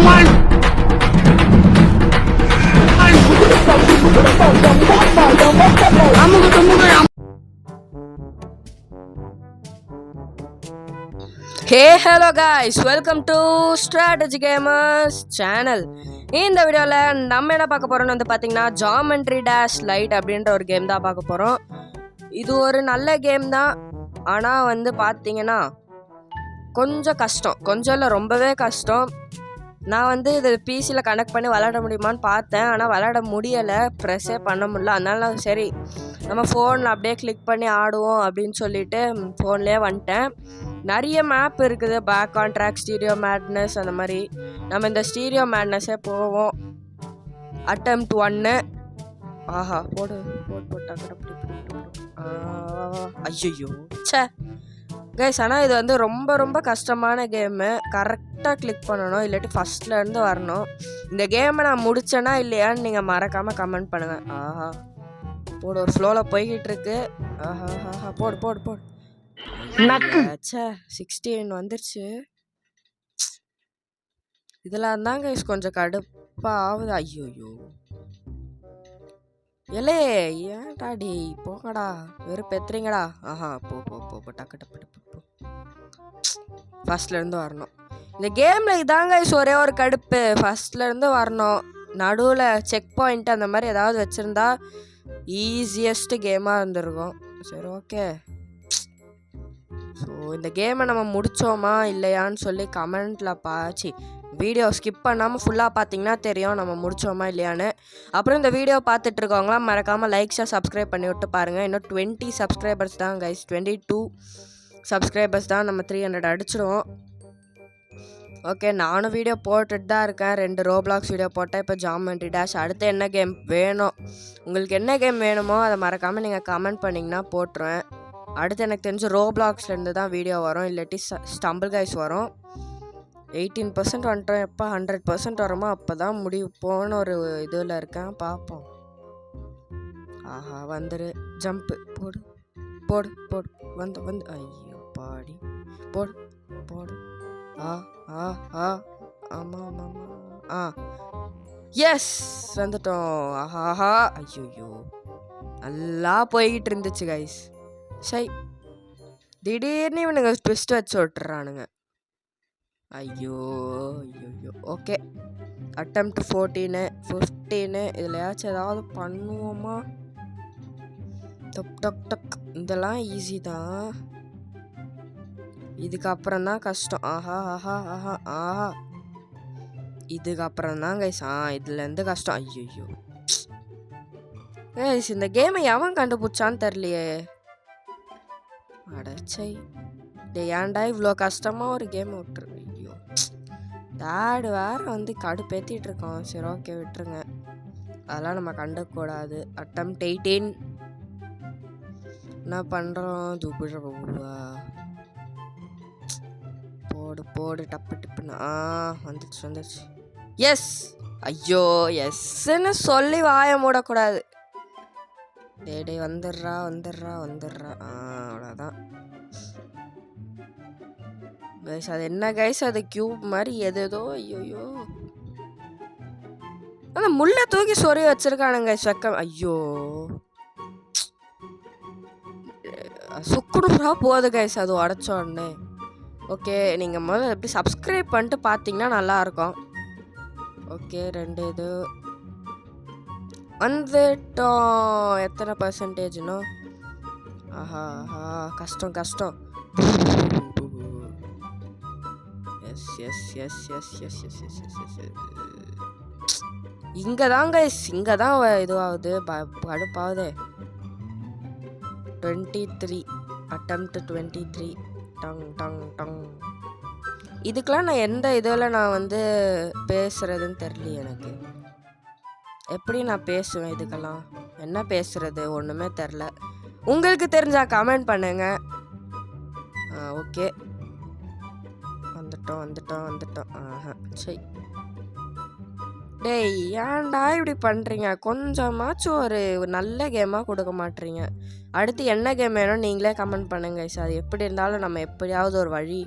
Hey hello guys, welcome to Strategy Gamers channel. இந்த வீடியோவில் நம்ம என்ன பார்க்க போகிறோம்னு வந்து பார்த்தீங்கன்னா ஜாமெண்ட்ரி டேஷ் லைட் அப்படின்ற ஒரு கேம் தான் பார்க்க போகிறோம். இது ஒரு நல்ல கேம் தான், ஆனால் வந்து பார்த்தீங்கன்னா கொஞ்சம் கஷ்டம், கொஞ்சம் இல்லை ரொம்பவே கஷ்டம். நான் வந்து இது பிசியில் கனெக்ட் பண்ணி விளையாட முடியுமான்னு பார்த்தேன், ஆனால் விளையாட முடியலை, ப்ரெஸ்ஸே பண்ண முடியல. அதனால சரி நம்ம ஃபோனில் அப்படியே கிளிக் பண்ணி ஆடுவோம் அப்படின்னு சொல்லிட்டு ஃபோன்லேயே வந்துட்டேன். நிறைய மேப் இருக்குது, பேக் கான்ட்ராக்ட், ஸ்டீரியோ மேட்னஸ், அந்த மாதிரி. நம்ம இந்த ஸ்டீரியோ மேட்னஸே போவோம். அட்டெம்ப்ட் 1. ஆஹா போடு போட்டாங்க. ஐயோ சே கைஸ், ஆனால் இது வந்து ரொம்ப ரொம்ப கஷ்டமான கேமு. கரெக்டாக கிளிக் பண்ணணும், இல்லாட்டி ஃபஸ்ட்லேருந்து வரணும். இந்த கேமை நான் முடித்தேன்னா இல்லையான்னு நீங்கள் மறக்காமல் கமெண்ட் பண்ணுங்கள். ஆஹா போடு, ஒரு ஃப்ளோவில் போய்கிட்டு இருக்கு. ஆஹா ஆஹா போடு போடு போடு. 16 வந்துருச்சு. இதில் இருந்தாங்க கைஸ் கொஞ்சம் கடுப்பாக ஆகுது. ஐயோயோ எலே ஏன்டாடி போங்கடா, வெறும் பெத்துறீங்கடா. ஆஹா போ போ போ போ டக்கு டப்பு டப்பு போ. ஃபஸ்ட்லேருந்து வரணும். இந்த கேமில் இதாங்க கைஸ் ஒரே ஒரு கடுப்பு, ஃபஸ்ட்லேருந்து வரணும். நடுவில் செக் பாயிண்ட் அந்த மாதிரி ஏதாவது வச்சுருந்தா ஈஸியஸ்ட்டு கேமாக இருந்திருக்கும். சரி ஓகே. ஸோ இந்த கேமை நம்ம முடித்தோமா இல்லையான்னு சொல்லி கமெண்ட்டில் பாச்சு வீடியோ ஸ்கிப் பண்ணாமல் ஃபுல்லாக பார்த்தீங்கன்னா தெரியும் நம்ம முடித்தோமா இல்லையான்னு. அப்புறம் இந்த வீடியோ பார்த்துட்ருக்கவங்களாம் மறக்காமல் லைக்ஸாக சப்ஸ்கிரைப் பண்ணி விட்டு பாருங்கள். இன்னும் 20 சப்ஸ்கிரைபர்ஸ் தான் கைஸ், 22 சப்ஸ்கிரைபர்ஸ் தான், நம்ம 300 அடிச்சிடுவோம். ஓகே, நானும் வீடியோ போட்டுட்டு தான் இருக்கேன். 2 ரோப்ளாக்ஸ் வீடியோ போட்டேன், இப்போ ஜாமெண்ட்ரி டேஷ். அடுத்து என்ன கேம் வேணும், உங்களுக்கு என்ன கேம் வேணுமோ அதை மறக்காமல் நீங்கள் கமெண்ட் பண்ணிங்கன்னா போட்டுருவேன். அடுத்து எனக்கு தெரிஞ்சு ரோப்ளாக்ஸ்லேருந்து தான் வீடியோ வரும், இல்லாட்டி ஸ்டம்பிள் கைஸ் வரும். 18% வந்துட்டோம். எப்போ 100% வருமோ அப்போ தான் முடிப்போன்னு ஒரு இதில் இருக்கேன், பார்ப்போம். ஆஹா வந்துரு, ஜம்ப்பு போடு போடு போடு, வந்து வந்து ஐயோ பாடி போடு போடு. ஆ ஆ ஆ ஆமாம் ஆமாம் ஆ எஸ் வந்துட்டோம். ஆஹா ஐயோயோ நல்லா போய்கிட்டு இருந்துச்சு கைஸ். சரி திடீர்னு இவனுங்க ட்விஸ்ட் வச்சு விட்டுறானுங்க. ஐயோ ஐயோ. Okay, attempt 14 15. இதுலையாச்சும் ஏதாவது பண்ணுவோமா? டக் டக் டக். இதெல்லாம் ஈஸி தான், இதுக்கப்புறம் தான் கஷ்டம். ஆஹா ஆஹா ஆஹா ஆஹா இதுக்கப்புறம் தான் கைஸ். இதுலேருந்து கஷ்டம். ஐயோ கைஸ், இந்த கேமை எவன் கண்டுபிடிச்சான்னு தெரியலையே. அடச்சை டே, ஏன்டா இவ்வளோ கஷ்டமாக ஒரு கேம் விட்டுரு. ஐயோ டேடு வேறு வந்து கடுப்பேற்றிட்டு இருக்கோம். சரி ஓகே விட்டுருங்க, அதெல்லாம் நம்ம கண்டுக்கூடாது. அட்டெம்ப்ட் 18. என்ன பண்ணுறோம், துப்பிடுற போடு போடு டப்பு டிப்புன்னு. வந்துச்சு வந்துச்சு. எஸ். ஐயோ எஸ்ன்னு சொல்லி வாய மூடக்கூடாது. டே வந்துடுறா வந்துடுறா வந்துடுறா. அவ்வளோதான் கைஸ். அது என்ன கைஸ், அது கியூப் மாதிரி எதோ. ஐயோயோ அந்த முள்ளை தூக்கி சொறி வச்சிருக்கானுங்க செக்க. ஐயோ சுக்குடுறா போகுது கைஸ் அது உடச்ச உடனே. ஓகே, நீங்கள் முதல்ல எப்படி சப்ஸ்கிரைப் பண்ணிட்டு பார்த்தீங்கன்னா நல்லாயிருக்கும். ஓகே 2 இது வந்துட்டோம். எத்தனை பர்சன்டேஜ்னோ? ஆஹா ஆஹா கஷ்டம் கஷ்டம். Yes yes yes yes yes yes yes yes yes. இங்கே தாங்க இங்கே தான் இதுவாகுது, கடுப்பாகுது. 23 அட்டெம்ப்ட் 23. Tongue tongue tongue. இதுக்கெலாம் நான் எந்த இதில் நான் வந்து பேசுகிறதுன்னு தெரியல எனக்கு. எப்படி நான் பேசுவேன் இதுக்கெல்லாம், என்ன பேசுகிறது ஒன்றுமே தெரில. உங்களுக்கு தெரிஞ்சால் கமெண்ட் பண்ணுங்க. ஓகே வந்துட்டோம் வந்துட்டோம் வந்துட்டோம். சரி டேய் ஏன்டா இப்படி பண்ணுறீங்க, கொஞ்சமாச்சும் ஒரு நல்ல கேமாக கொடுக்க மாட்டீங்க. அடுத்து என்ன கேம் வேணும் நீங்களே கமெண்ட் பண்ணுங்க சார். அது எப்படி இருந்தாலும் நம்ம எப்படியாவது ஒரு வழி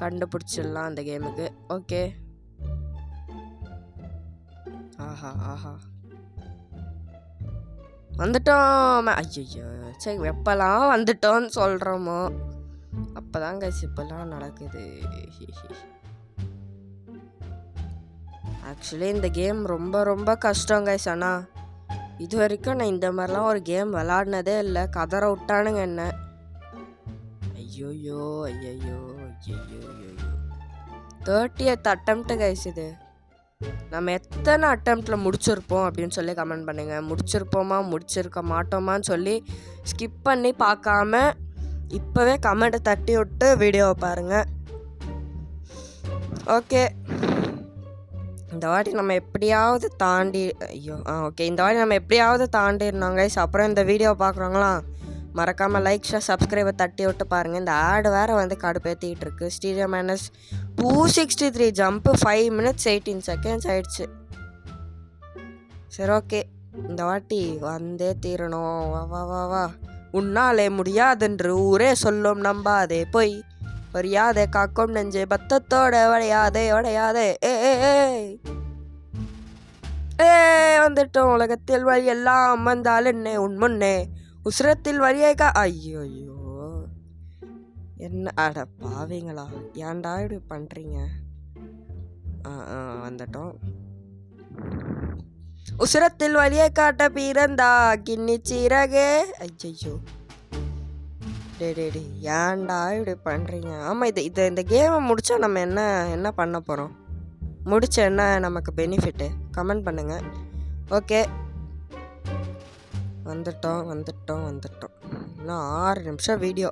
கண்டுபிடிச்சிடலாம் அந்த கேமுக்கு. ஓகே ஆஹா ஆஹா வந்துட்டோம். ஐயோ சரி, எப்பெல்லாம் வந்துட்டோன்னு சொல்கிறோமோ அப்போதான் கைஸ் இப்பெல்லாம் நடக்குது. ஆக்சுவலி இந்த கேம் ரொம்ப ரொம்ப கஷ்டம் கைஸ். ஆனால் இது வரைக்கும் நான் இந்த மாதிரிலாம் ஒரு கேம் விளாடினதே இல்லை. கதற விட்டானுங்க என்ன. ஐயோயோ ஐயோ ஐயோ ஐயோ 30th attempt கைஸ். இது நம்ம எத்தனை அட்டம்ப்டில் முடிச்சிருப்போம் அப்படின்னு சொல்லி கமெண்ட் பண்ணுங்கள். முடிச்சிருப்போமா முடிச்சிருக்க மாட்டோமான்னு சொல்லி ஸ்கிப் பண்ணி பார்க்காம இப்போவே கமெண்ட்டை தட்டி விட்டு வீடியோவை பாருங்கள். ஓகே, இந்த வாட்டி நம்ம எப்படியாவது தாண்டி இந்த வாட்டி நம்ம எப்படியாவது தாண்டிடணும் கைஸ். அப்புறம் இந்த வீடியோ பார்க்குறவங்களாம் மறக்காமல் லைக் ஷேர் சப்ஸ்கிரைபை தட்டி விட்டு பாருங்கள். இந்த ஆடு வேறு வந்து கடுப்பேற்றிக்கிட்டு இருக்கு. Stereo minus 263 jump 5 minutes 18 seconds ஆயிடுச்சு. சரி ஓகே, இந்த வாட்டி வந்தே தீரணும். வா வா வா வா. உன்னாலே முடியாதென்று ஊரே சொல்லும் நம்பாதே போய் வரியாதே காக்கும் நெஞ்சே பத்தத்தோட வளையாதே வளையாதே. ஏ வந்துட்டோம். உலகத்தில் வழி எல்லாம் வந்தால் என்ன உன் முன்னே உசுரத்தில் வரியாய்க்கா. ஐயோ ஐயோ என்ன அட பாவீங்களா, ஏன்டா இப்படி பண்ணுறீங்க. வந்துட்டோம். உசுரத்தில் வழியை காட்ட பிறந்தா கிண்ணி சீரகே. ஐயோ டே ஏன்டா இப்படி பண்ணுறீங்க. ஆமாம், இந்த கேமை முடித்தா நம்ம என்ன பண்ண போகிறோம், முடிச்ச என்ன நமக்கு பெனிஃபிட்டு கமெண்ட் பண்ணுங்கள். ஓகே, வந்துட்டோம் இன்னும் 6 நிமிஷம் வீடியோ.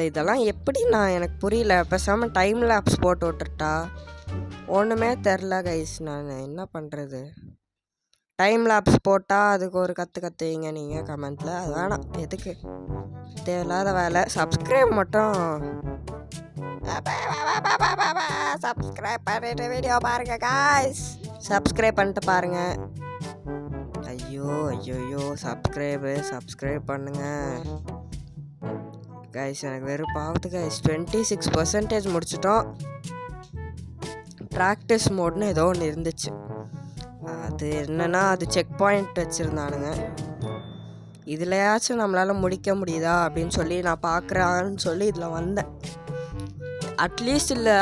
இதெல்லாம் எப்படி எனக்கு புரியல. பேசாமல் டைம் லேப்ஸ் போட்டு விட்டுட்டா ஒன்றுமே தெரில கைஸ். நான் என்ன பண்ணுறது. டைம் லேப்ஸ் போட்டால் அதுக்கு ஒரு கற்றுவீங்க நீங்கள் கமெண்ட்டில். அது வேணாம், எதுக்கு தேவையில்லாத வேலை. சப்ஸ்கிரைப் மட்டும் சப்ஸ்கிரைப் பண்ணிட்டு வீடியோ பாருங்கள் காய்ஸ். சப்ஸ்கிரைப் பண்ணிட்டு பாருங்கள். ஐயோ சப்ஸ்கிரைப் பண்ணுங்க கைஸ். எனக்கு வெறுப்பாகுது கைஸ். 26% முடிச்சிட்டோம். ப்ராக்டிஸ் மோட்னு ஏதோ ஒன்று இருந்துச்சு. அது என்னன்னா அது செக் பாயிண்ட் வச்சுருந்தானுங்க. இதுலையாச்சும் நம்மளால் முடிக்க முடியுதா அப்படின்னு சொல்லி நான் பார்க்குறான்னு சொல்லி இதில் வந்தேன். அட்லீஸ்ட் இல்லை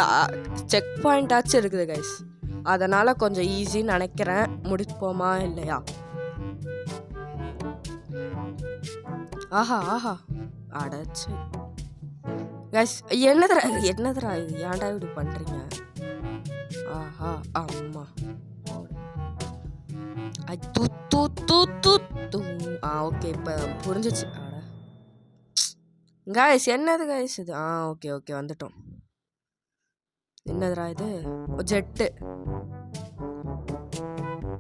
செக் பாயிண்டாச்சும் இருக்குது கைஸ். அதனால் கொஞ்சம் ஈஸின்னு நினைக்கிறேன். முடிப்போமா இல்லையா. ஆஹா அடச்சு கைஸ். என்னதுரா இது, ஏன்டா இப்படி பண்ணுறீங்க. ஆஹா அம்மா ஓகே இப்போ புரிஞ்சிச்சு. கைஸ் என்னது கைஸ் இது. ஓகே வந்துட்டோம். என்னதுரா இது, ஜெட்டு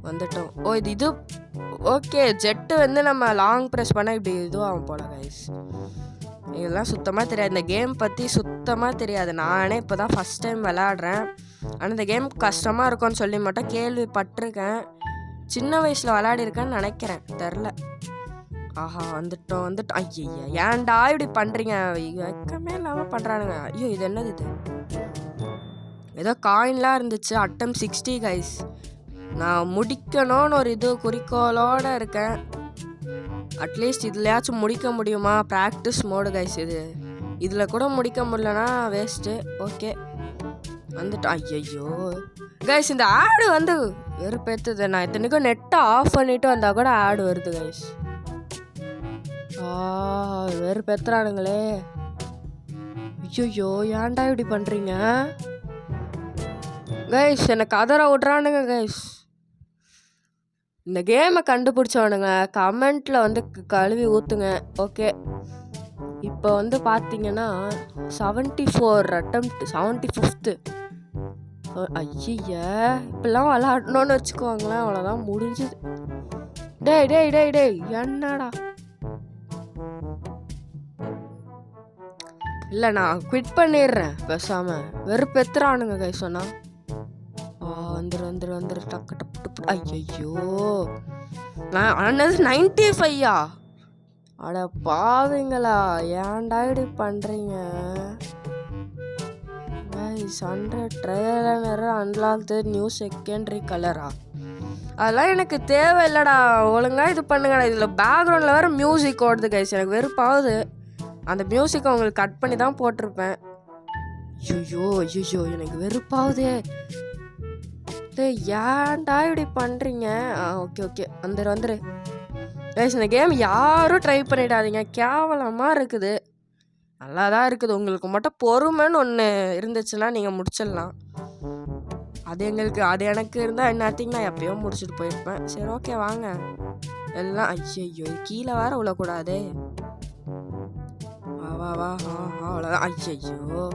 வந்துட்டோம். இது ஓகே, ஜெட்டு வந்து நம்ம லாங் ப்ரெஸ் பண்ணால் இப்படி இதுவும் ஆகும் போல கைஸ். இதெல்லாம் சுத்தமாக தெரியாது. இந்த கேம் பற்றி சுத்தமாக தெரியாது. நானே இப்போ தான் ஃபஸ்ட் டைம் விளாட்றேன். ஆனால் இந்த கேம் கஷ்டமாக இருக்கும்னு சொல்லி மட்டும் கேள்விப்பட்டிருக்கேன். சின்ன வயசில் விளையாடிருக்கேன்னு நினைக்கிறேன், தெரில. ஆஹா வந்துட்டோம். ஐயா ஏன்டா இப்படி பண்ணுறீங்க, வெக்கமே இல்லாமல் பண்ணுறானுங்க. ஐயோ இது என்னது இது, ஏதோ காயின்லாம் இருந்துச்சு. அட்டம் 60 கைஸ். நான் முடிக்கணும்னு ஒரு குறிக்கோளோடு இருக்கேன். அட்லீஸ்ட் இதுலையாச்சும் முடிக்க முடியுமா. Practice mode guys. இதில் கூட முடிக்க முடியலன்னா வேஸ்ட்டு. ஓகே வந்துட்டோம். ஐயோ கைஸ், இந்த ஆடு வந்து வெறுப்பேற்றுது. நான் இத்தனைக்கும் நெட்டை ஆஃப் பண்ணிவிட்டு வந்தால் கூட ஆடு வருது கைஸ். வெறுப்பேற்றுறானுங்களே. ஐயோ ஏன்டா இப்படி பண்ணுறீங்க கைஸ். எனக்கு கதற விட்றானுங்க கைஸ். இந்த கேமை கண்டுபிடிச்சவனுங்க கமெண்ட்டில் வந்து கழுவி ஊற்றுங்க. ஓகே, இப்போ வந்து பார்த்தீங்கன்னா 74 attempt 75th. ஐய இப்பெல்லாம் விளாடணுன்னு வச்சுக்கோங்களேன், அவ்வளோதான் முடிஞ்சுது. டேய் என்னடா. இல்லை நான் குவிட் பண்ணிடுறேன் பேசாமல். வெறுப்பெத்துறானுங்க கை சொன்னா. வந்துரு டக்கு டப்பு. ஐயோ நான் ஆனது 95. அட பாவீங்களா, ஏன்டா இப்படி பண்ணுறீங்க. 100 ட்ரையல் அன்லாக் நியூ செகண்டரி கலரா. அதெல்லாம் எனக்கு தேவையில்லடா. ஒழுங்கா இது பண்ணுங்கடா. இதில் பேக்ரவுண்டில் வேறு மியூசிக் ஓடுது கைஸ். எனக்கு வெறுப்பாகுது. அந்த மியூசிக்கை உங்களுக்கு கட் பண்ணி தான் போட்டிருப்பேன். ஐயோ எனக்கு வெறுப்பாகுதே. ஏன்டா இப்படி பண்ணுறீங்க? ஓகே வந்துரு கைஸ். இந்த கேம் யாரும் ட்ரை பண்ணிடாதீங்க. கேவலமாக இருக்குது. நல்லா தான் இருக்குது. உங்களுக்கு மட்டும் பொறுமைன்னு ஒன்று இருந்துச்சுன்னா நீங்கள் முடிச்சிடலாம். அது எனக்கு இருந்தால் என்னத்திங்க நான் எப்பயோ முடிச்சுட்டு போயிருப்பேன். சரி ஓகே வாங்க எல்லாம். ஐயோ கீழே வேற விழக்கூடாது. வா அவ்வளோதான். ஐயோ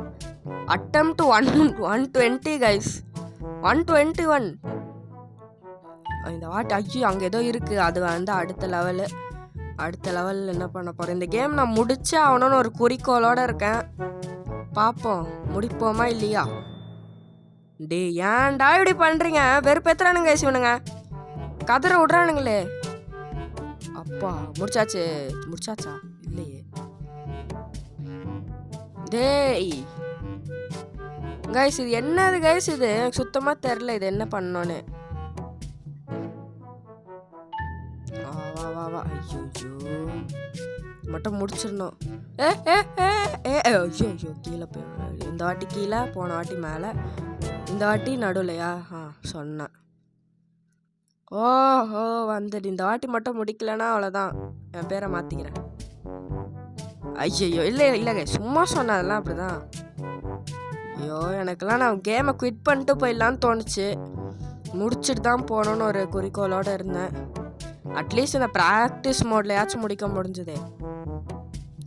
அட்டெம்ப்ட் 120 கைஸ். 121 இந்த வாட்டி. ஐயோ அங்கே ஏதோ இருக்குது. அது வந்து அடுத்த லெவலில் என்ன பண்ண போகிறேன். இந்த கேம் நான் முடிச்சே ஆகணும்னு ஒரு குறிக்கோளோடு இருக்கேன். பார்ப்போம் முடிப்போமா இல்லையா. டே ஏன்டா இப்படி பண்ணுறீங்க? வெறுப்பேத்துறானுங்க இவனுங்க. கதற விட்றானுங்களே. அப்பா முடிச்சாச்சா இல்லையே. டேய் கைஸ் இது என்னது கைஸ்? இது எனக்கு சுத்தமாக தெரில. இது என்ன பண்ணோன்னு. வா ஐயோ மட்டும் முடிச்சிடணும். ஐயோ கீழே போய். இந்த வாட்டி கீழே, போன வாட்டி மேலே, இந்த வாட்டி நடுவுலையா? சொன்னேன். ஓஹோ வந்துடு. இந்த வாட்டி மட்டும் முடிக்கலன்னா அவ்வளோதான். என் பேரை மாற்றிக்கிறேன். ஐயோ இல்லைங்க சும்மா சொன்னதெல்லாம் அப்படிதான். ஐயோ எனக்கெல்லாம் நான் கேமை குவிட் பண்ணிட்டு போயிடலான்னு தோணுச்சு. முடிச்சுட்டு தான் போகணுன்னு ஒரு குறிக்கோளோடு இருந்தேன். அட்லீஸ்ட் இந்த ப்ராக்டிஸ் மோட்லையாச்சும் முடிக்க முடிஞ்சதே.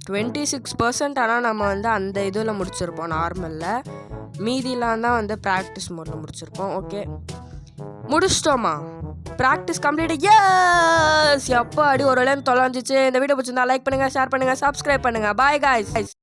26%. ஆனால் நம்ம வந்து அந்த இதில் முடிச்சிருப்போம் நார்மலில். மீதிலாம் தான் வந்து ப்ராக்டிஸ் மோடில் முடிச்சிருப்போம். ஓகே முடிச்சிட்டோமா? Practice complete. எஸ் எப்போ அடி ஒரு வேலைன்னு தொலைஞ்சிச்சு. இந்த வீடியோ பிடிச்சிருந்தா லைக் பண்ணுங்கள், ஷேர் பண்ணுங்கள், சப்ஸ்கிரைப் பண்ணுங்கள். Bye guys.